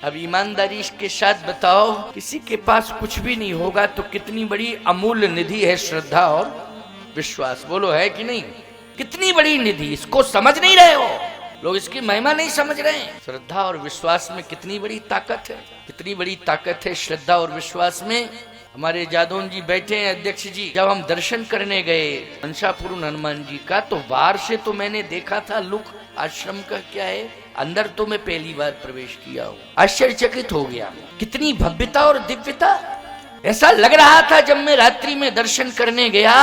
अब ईमानदारी के साथ बताओ, किसी के पास कुछ भी नहीं होगा तो कितनी बड़ी अमूल्य निधि है श्रद्धा और विश्वास। बोलो है कि नहीं? कितनी बड़ी निधि, इसको समझ नहीं रहे हो लोग, इसकी महिमा नहीं समझ रहे हैं। श्रद्धा और विश्वास में कितनी बड़ी ताकत है, कितनी बड़ी ताकत है श्रद्धा और विश्वास में। हमारे जादौन जी बैठे हैं अध्यक्ष जी, जब हम दर्शन करने गए मनसापुर हनुमान जी का, तो बाहर से तो मैंने देखा था लुक आश्रम का क्या है, अंदर तो मैं पहली बार प्रवेश किया हूँ। आश्चर्यचकित हो गया, कितनी भव्यता और दिव्यता। ऐसा लग रहा था जब मैं रात्रि में दर्शन करने गया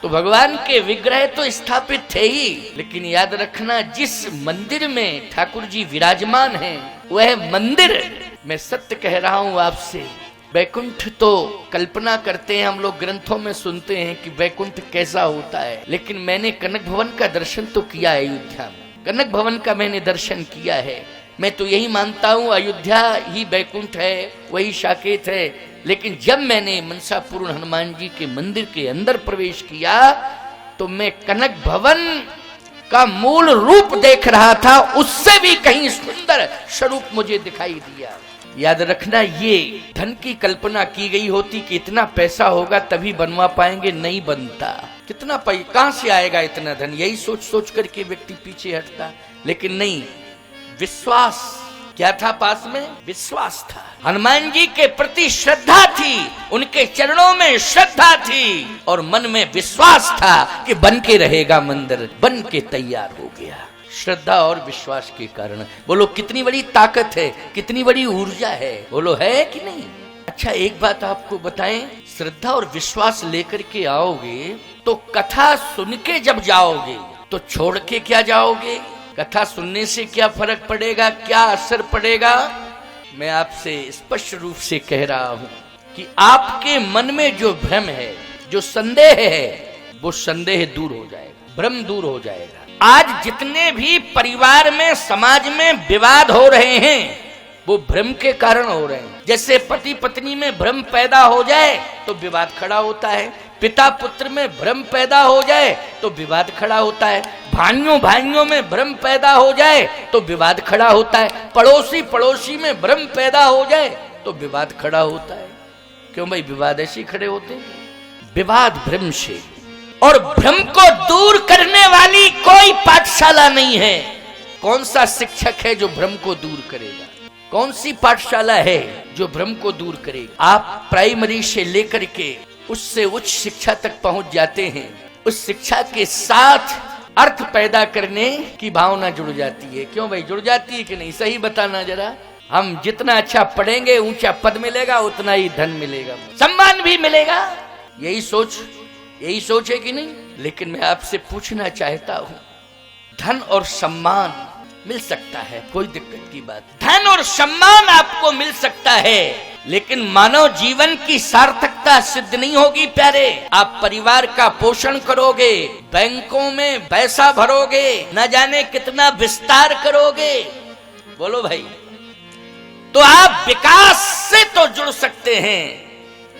तो भगवान के विग्रह तो स्थापित थे ही, लेकिन याद रखना जिस मंदिर में ठाकुर जी विराजमान हैं वह मंदिर, मैं सत्य कह रहा हूँ आपसे, वैकुंठ तो कल्पना करते हैं हम लोग, ग्रंथों में सुनते हैं कि वैकुंठ कैसा होता है, लेकिन मैंने कनक भवन का दर्शन तो किया है। अयोध्या में कनक भवन का मैंने दर्शन किया है। मैं तो यही मानता हूँ अयोध्या ही वैकुंठ है, वही साकेत है। लेकिन जब मैंने मनसापुर हनुमान जी के मंदिर के अंदर प्रवेश किया तो मैं कनक भवन का मूल रूप देख रहा था, उससे भी कहीं सुंदर स्वरूप मुझे दिखाई दिया। याद रखना, ये धन की कल्पना की गई होती कि इतना पैसा होगा तभी बनवा पाएंगे, नहीं बनता। कितना कहां से आएगा इतना धन, यही सोच सोच करके व्यक्ति पीछे हटता। लेकिन नहीं, विश्वास क्या था पास में? विश्वास था। हनुमान जी के प्रति श्रद्धा थी, उनके चरणों में श्रद्धा थी और मन में विश्वास था कि बन के रहेगा मंदिर, बन के तैयार हो गया। श्रद्धा और विश्वास के कारण। बोलो कितनी बड़ी ताकत है, कितनी बड़ी ऊर्जा है। बोलो है कि नहीं? अच्छा एक बात आपको बताएं, श्रद्धा और विश्वास लेकर के आओगे तो कथा सुन के जब जाओगे तो छोड़ के क्या जाओगे? कथा सुनने से क्या फर्क पड़ेगा, क्या असर पड़ेगा? मैं आपसे स्पष्ट रूप से कह रहा हूं कि आपके मन में जो भ्रम है, जो संदेह है, वो संदेह दूर हो जाएगा, भ्रम दूर हो जाएगा। आज जितने भी परिवार में, समाज में विवाद हो रहे हैं वो भ्रम के कारण हो रहे हैं। जैसे पति पत्नी में भ्रम पैदा हो जाए तो विवाद खड़ा होता है, पिता पुत्र में भ्रम पैदा हो जाए तो विवाद खड़ा होता है, भाइयों भाइयों में भ्रम पैदा हो जाए तो विवाद खड़ा होता है, पड़ोसी पड़ोसी में भ्रम पैदा हो जाए तो विवाद खड़ा होता है। क्यों भाई? विवाद ऐसे खड़े होते हैं, विवाद भ्रम से। और भ्रम को दूर करने वाली कोई पाठशाला नहीं है। कौन सा शिक्षक है जो भ्रम को दूर करेगा? कौन सी पाठशाला है जो भ्रम को दूर करेगा? आप प्राइमरी से लेकर के उससे उच्च शिक्षा तक पहुंच जाते हैं, उस शिक्षा के साथ अर्थ पैदा करने की भावना जुड़ जाती है। क्यों भाई, जुड़ जाती है कि नहीं? सही बताना जरा। हम जितना अच्छा पढ़ेंगे ऊंचा पद मिलेगा, उतना ही धन मिलेगा, सम्मान भी मिलेगा। यही सोच है कि नहीं? लेकिन मैं आपसे पूछना चाहता हूं, धन और सम्मान मिल सकता है, कोई दिक्कत की बात। धन और सम्मान आपको मिल सकता है, लेकिन मानव जीवन की सार्थकता सिद्ध नहीं होगी प्यारे। आप परिवार का पोषण करोगे, बैंकों में पैसा भरोगे, न जाने कितना विस्तार करोगे, बोलो भाई, तो आप विकास से तो जुड़ सकते हैं,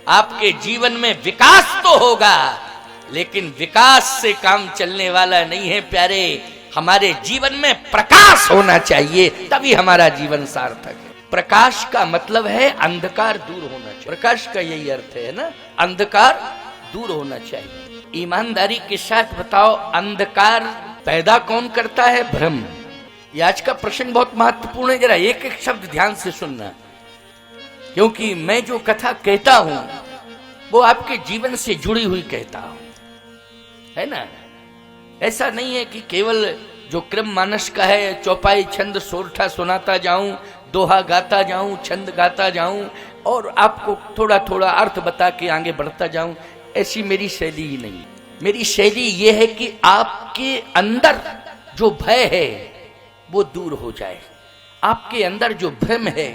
आपके जीवन में विकास तो होगा, लेकिन विकास से काम चलने वाला नहीं है प्यारे। हमारे जीवन में प्रकाश होना चाहिए, तभी हमारा जीवन सार्थक है। प्रकाश का मतलब है अंधकार दूर होना चाहिए। प्रकाश का यही अर्थ है ना, अंधकार दूर होना चाहिए। ईमानदारी के साथ बताओ, अंधकार पैदा कौन करता है? भ्रम। ये आज का प्रश्न बहुत महत्वपूर्ण है, जरा एक एक शब्द ध्यान से सुनना, क्योंकि मैं जो कथा कहता हूं वो आपके जीवन से जुड़ी हुई कहता हूं, है ना। ऐसा नहीं है कि केवल जो क्रम मानस का है, चौपाई छंद सोरठा सुनाता जाऊं, दोहा गाता जाऊं, छंद गाता जाऊं और आपको थोड़ा थोड़ा अर्थ बता के आगे बढ़ता जाऊं, ऐसी मेरी शैली ही नहीं। मेरी शैली ये है कि आपके अंदर जो भय है वो दूर हो जाए, आपके अंदर जो भ्रम है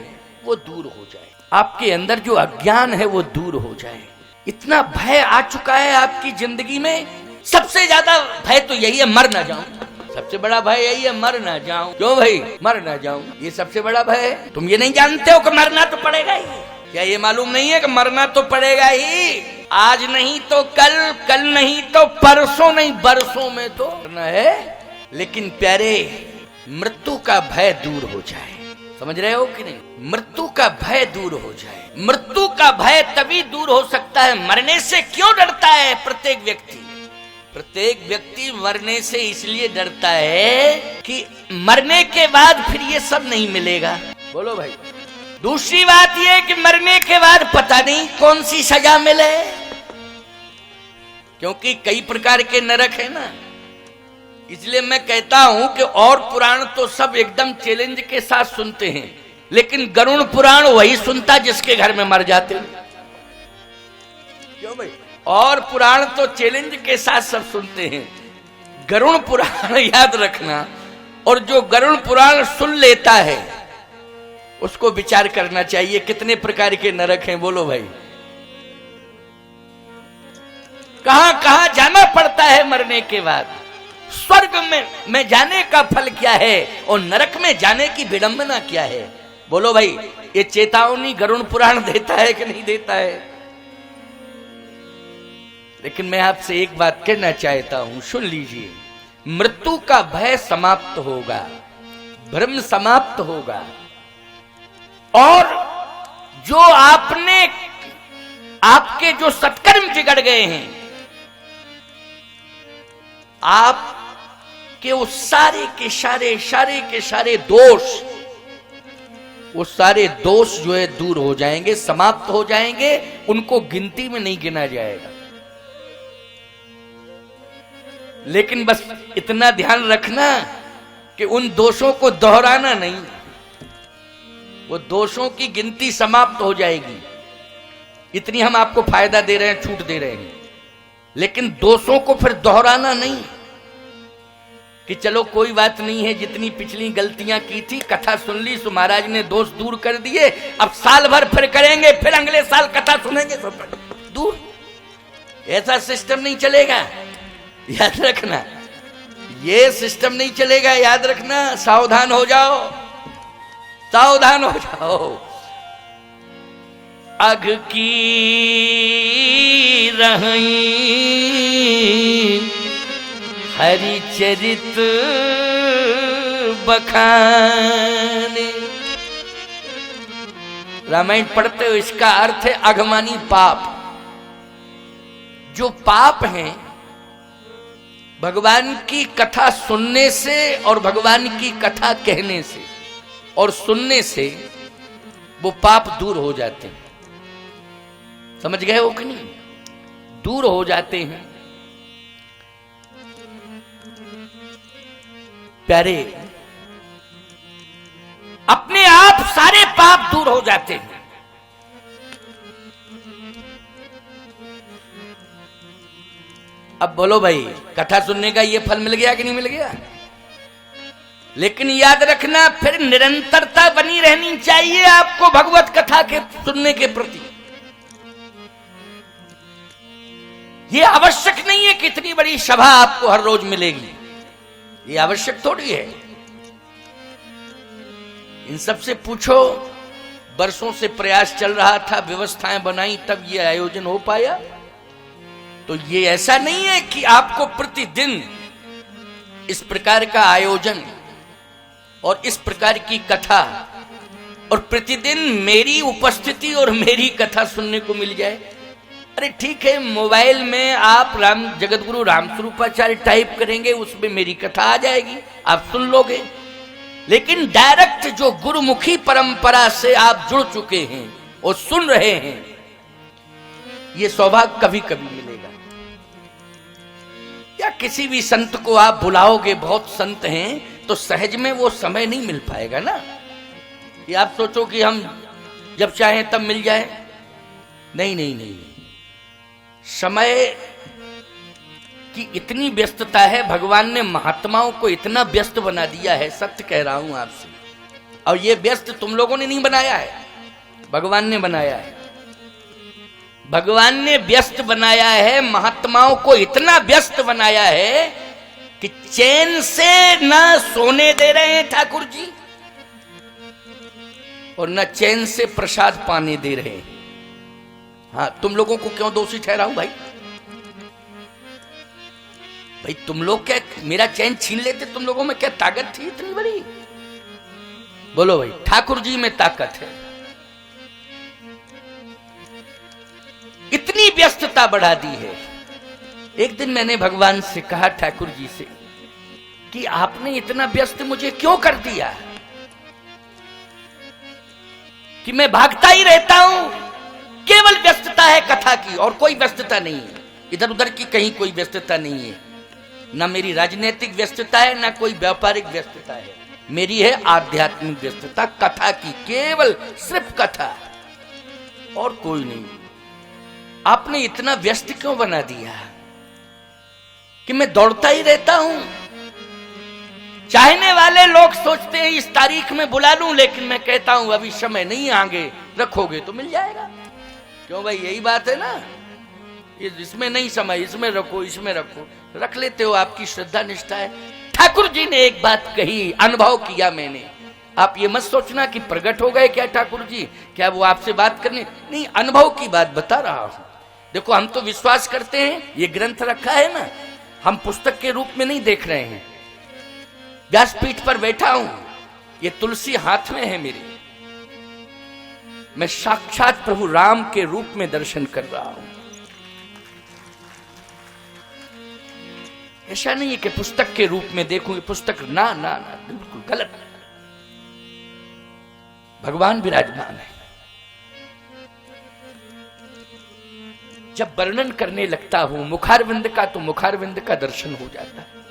वो दूर हो जाए, आपके अंदर जो अज्ञान है वो दूर हो जाए। इतना भय आ चुका है आपकी जिंदगी में, सबसे ज्यादा भय तो यही है, मर ना जाऊं। सबसे बड़ा भय यही है, मर ना जाऊं। क्यों भाई? मर ना जाऊं, ये सबसे बड़ा भय है। तुम ये नहीं जानते हो कि मरना तो पड़ेगा ही? क्या ये मालूम नहीं है कि मरना तो पड़ेगा ही? आज नहीं तो कल, कल नहीं तो परसों, नहीं बरसों में तो मरना है। लेकिन प्यारे, मृत्यु का भय दूर हो जाए, समझ रहे हो कि नहीं? मृत्यु का भय दूर हो जाए। मृत्यु का भय तभी दूर हो सकता है, मरने से क्यों डरता है प्रत्येक व्यक्ति? प्रत्येक व्यक्ति मरने से इसलिए डरता है कि मरने के बाद फिर ये सब नहीं मिलेगा। बोलो भाई। दूसरी बात ये कि मरने के बाद पता नहीं कौन सी सजा मिले, क्योंकि कई प्रकार के नरक है ना। इसलिए मैं कहता हूं कि और पुराण तो सब एकदम चैलेंज के साथ सुनते हैं, लेकिन गरुड़ पुराण वही सुनता जिसके घर में मर जाते हैं। क्यों भाई? और पुराण तो चैलेंज के साथ सब सुनते हैं, गरुड़ पुराण याद रखना। और जो गरुड़ पुराण सुन लेता है उसको विचार करना चाहिए कितने प्रकार के नरक हैं। बोलो भाई। कहां कहां जाना पड़ता है मरने के बाद। स्वर्ग में जाने का फल क्या है और नरक में जाने की विडंबना क्या है। बोलो भाई। ये चेतावनी गरुड़ पुराण देता है कि नहीं देता है? लेकिन मैं आपसे एक बात कहना चाहता हूं, सुन लीजिए। मृत्यु का भय समाप्त होगा, भ्रम समाप्त होगा, और जो आपके जो सत्कर्म बिगड़ गए हैं, आपके वो सारे के सारे दोष, वो सारे दोष जो है दूर हो जाएंगे, समाप्त हो जाएंगे, उनको गिनती में नहीं गिना जाएगा। लेकिन बस इतना ध्यान रखना कि उन दोषों को दोहराना नहीं। वो दोषों की गिनती समाप्त हो जाएगी, इतनी हम आपको फायदा दे रहे हैं, छूट दे रहे हैं। लेकिन दोषों को फिर दोहराना नहीं कि चलो कोई बात नहीं है, जितनी पिछली गलतियां की थी, कथा सुन ली तो महाराज ने दोष दूर कर दिए, अब साल भर फिर करेंगे, फिर अगले साल कथा सुनेंगे सब दूर। ऐसा सिस्टम नहीं चलेगा, याद रखना। ये सिस्टम नहीं चलेगा, याद रखना। सावधान हो जाओ, सावधान हो जाओ। अघ की रही हरि चरित बखाने। रामायण पढ़ते हो, इसका अर्थ है अघमानी पाप। जो पाप हैं भगवान की कथा सुनने से और भगवान की कथा कहने से और सुनने से वो पाप दूर हो जाते हैं। समझ गए हो कि नहीं? दूर हो जाते हैं। प्यारे, अपने आप सारे पाप दूर हो जाते हैं। अब बोलो भाई, कथा सुनने का ये फल मिल गया कि नहीं मिल गया? लेकिन याद रखना, फिर निरंतरता बनी रहनी चाहिए आपको भगवत कथा के सुनने के प्रति। ये आवश्यक नहीं है कि इतनी बड़ी सभा आपको हर रोज मिलेगी, ये आवश्यक थोड़ी है। इन सब से पूछो, वर्षों से प्रयास चल रहा था, व्यवस्थाएं बनाई, तब ये आयोजन हो पाया। तो ये ऐसा नहीं है कि आपको प्रतिदिन इस प्रकार का आयोजन और इस प्रकार की कथा और प्रतिदिन मेरी उपस्थिति और मेरी कथा सुनने को मिल जाए। अरे ठीक है, मोबाइल में आप जगतगुरु रामस्वरूपाचार्य टाइप करेंगे, उसमें मेरी कथा आ जाएगी, आप सुन लोगे। लेकिन डायरेक्ट जो गुरुमुखी परंपरा से आप जुड़ चुके हैं और सुन रहे हैं, ये सौभाग्य कभी कभी मिलेगा। या किसी भी संत को आप बुलाओगे, बहुत संत हैं, तो सहज में वो समय नहीं मिल पाएगा ना। ये आप सोचो कि हम जब चाहें तब मिल जाए, नहीं नहीं नहीं। समय की इतनी व्यस्तता है, भगवान ने महात्माओं को इतना व्यस्त बना दिया है, सत्य कह रहा हूं आपसे। और ये व्यस्त तुम लोगों ने नहीं बनाया है, भगवान ने बनाया है। भगवान ने व्यस्त बनाया है, महात्माओं को इतना व्यस्त बनाया है कि चैन से ना सोने दे रहे हैं ठाकुर जी और न चैन से प्रसाद पाने दे रहे हैं। हाँ, तुम लोगों को क्यों दोषी ठहराऊं भाई? भाई तुम लोग क्या मेरा चैन छीन लेते? तुम लोगों में क्या ताकत थी इतनी बड़ी? बोलो भाई, ठाकुर जी में ताकत है। इतनी व्यस्तता बढ़ा दी है। एक दिन मैंने भगवान से कहा, ठाकुर जी से, कि आपने इतना व्यस्त मुझे क्यों कर दिया कि मैं भागता ही रहता हूं। केवल व्यस्तता है कथा की, और कोई व्यस्तता नहीं है। इधर उधर की कहीं कोई व्यस्तता नहीं है। ना मेरी राजनीतिक व्यस्तता है, ना कोई व्यापारिक व्यस्तता है। मेरी है आध्यात्मिक व्यस्तता, कथा की, केवल सिर्फ कथा, और कोई नहीं। आपने इतना व्यस्त क्यों बना दिया कि मैं दौड़ता ही रहता हूं। चाहने वाले लोग सोचते हैं इस तारीख में बुला लूं, लेकिन मैं कहता हूं अभी समय नहीं, आगे रखोगे तो मिल जाएगा। क्यों भाई, यही बात है ना, इसमें नहीं समय, इसमें रखो, इसमें रखो, रख लेते हो, आपकी श्रद्धा निष्ठा है। ठाकुर जी ने एक बात कही, अनुभव किया मैंने। आप ये मत सोचना कि प्रकट हो गए क्या ठाकुर जी, क्या वो आपसे बात करने, नहीं, अनुभव की बात बता रहा हूं। देखो, हम तो विश्वास करते हैं, ये ग्रंथ रखा है ना, हम पुस्तक के रूप में नहीं देख रहे हैं। व्यासपीठ पर बैठा हूं, ये तुलसी हाथ में है मेरे, मैं साक्षात प्रभु राम के रूप में दर्शन कर रहा हूं। ऐसा नहीं है कि पुस्तक के रूप में देखूंगी, पुस्तक ना ना ना, बिल्कुल गलत। भगवान विराजमान है। जब वर्णन करने लगता हूं मुखारविंद का, तो मुखारविंद का दर्शन हो जाता है।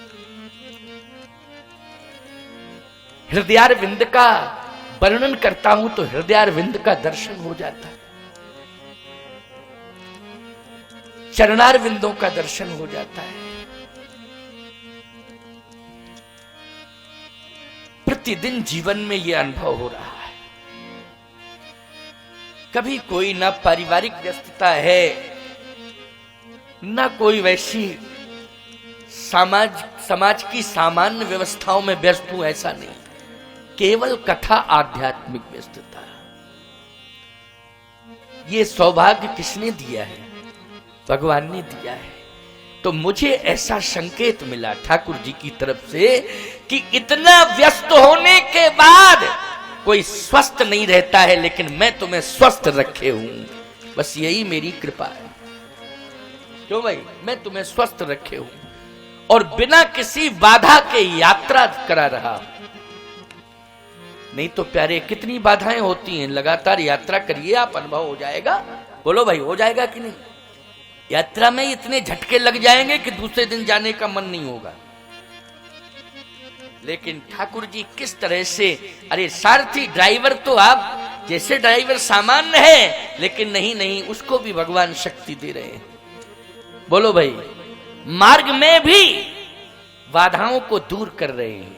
हृदयारविंद का वर्णन करता हूं तो हृदयारविंद का दर्शन हो जाता है। चरणारविंदों का दर्शन हो जाता है। प्रतिदिन जीवन में यह अनुभव हो रहा है। कभी कोई ना पारिवारिक व्यस्तता है, ना कोई वैसी समाज की सामान्य व्यवस्थाओं में व्यस्त हूं, ऐसा नहीं। केवल कथा, आध्यात्मिक व्यस्तता। ये सौभाग्य किसने दिया है? भगवान ने दिया है। तो मुझे ऐसा संकेत मिला ठाकुर जी की तरफ से कि इतना व्यस्त होने के बाद कोई स्वस्थ नहीं रहता है, लेकिन मैं तुम्हें स्वस्थ रखे हूं। बस यही मेरी कृपा है। क्यों भाई, मैं तुम्हें स्वस्थ रखे हूं और बिना किसी बाधा के यात्रा करा रहा। नहीं तो प्यारे, कितनी बाधाएं होती हैं। लगातार यात्रा करिए, आप अनुभव हो जाएगा। बोलो भाई, हो जाएगा कि नहीं? यात्रा में इतने झटके लग जाएंगे कि दूसरे दिन जाने का मन नहीं होगा। लेकिन ठाकुर जी किस तरह से, अरे सारथी ड्राइवर तो आप जैसे ड्राइवर सामान्य है, लेकिन नहीं, उसको भी भगवान शक्ति दे रहे हैं। बोलो भाई, मार्ग में भी बाधाओं को दूर कर रहे हैं।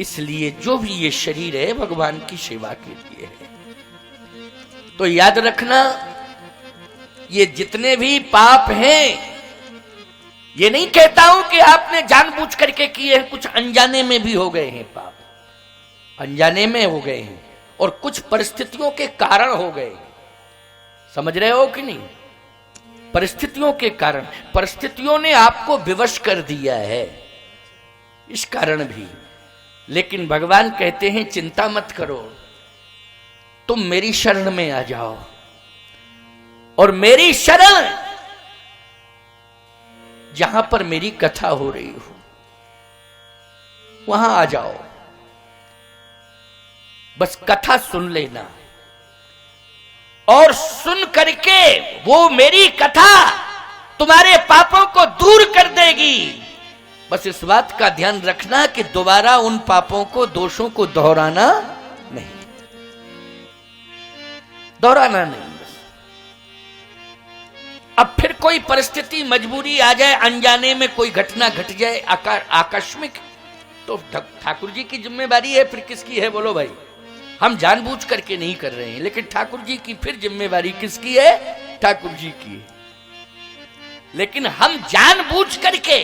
इसलिए जो भी ये शरीर है भगवान की सेवा के लिए है। तो याद रखना, ये जितने भी पाप हैं, ये नहीं कहता हूं कि आपने जानबूझ करके किए हैं, कुछ अनजाने में भी हो गए हैं पाप, अनजाने में हो गए हैं, और कुछ परिस्थितियों के कारण हो गए। समझ रहे हो कि नहीं? परिस्थितियों के कारण, परिस्थितियों ने आपको विवश कर दिया है, इस कारण भी। लेकिन भगवान कहते हैं चिंता मत करो, तुम मेरी शरण में आ जाओ, और मेरी शरण जहां पर मेरी कथा हो रही हो वहां आ जाओ। बस कथा सुन लेना, और सुन करके वो मेरी कथा तुम्हारे पापों को दूर कर देगी। बस इस बात का ध्यान रखना कि दोबारा उन पापों को, दोषों को दोहराना नहीं, दोहराना नहीं। अब फिर कोई परिस्थिति, मजबूरी आ जाए, अनजाने में कोई घटना घट जाए आकस्मिक, तो ठाकुर जी की जिम्मेवारी है, फिर किसकी है? बोलो भाई, हम जानबूझ करके नहीं कर रहे हैं, लेकिन ठाकुर जी की फिर जिम्मेवारी किसकी है? ठाकुर जी की। लेकिन हम जानबूझ करके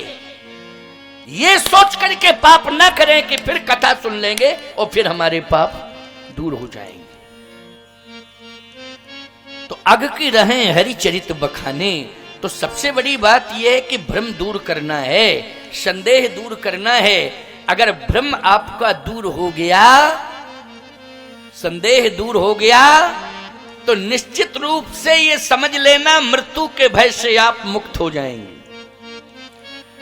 ये सोच करके पाप ना करें कि फिर कथा सुन लेंगे और फिर हमारे पाप दूर हो जाएंगे। तो अग की रहें हरिचरित बखाने। तो सबसे बड़ी बात यह है कि भ्रम दूर करना है, संदेह दूर करना है, अगर भ्रम आपका दूर हो गया, संदेह दूर हो गया, तो निश्चित रूप से ये समझ लेना मृत्यु के भय से आप मुक्त हो जाएंगे।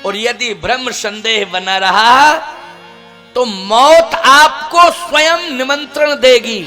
और यदि भ्रम संदेह बना रहा तो मौत आपको स्वयं निमंत्रण देगी।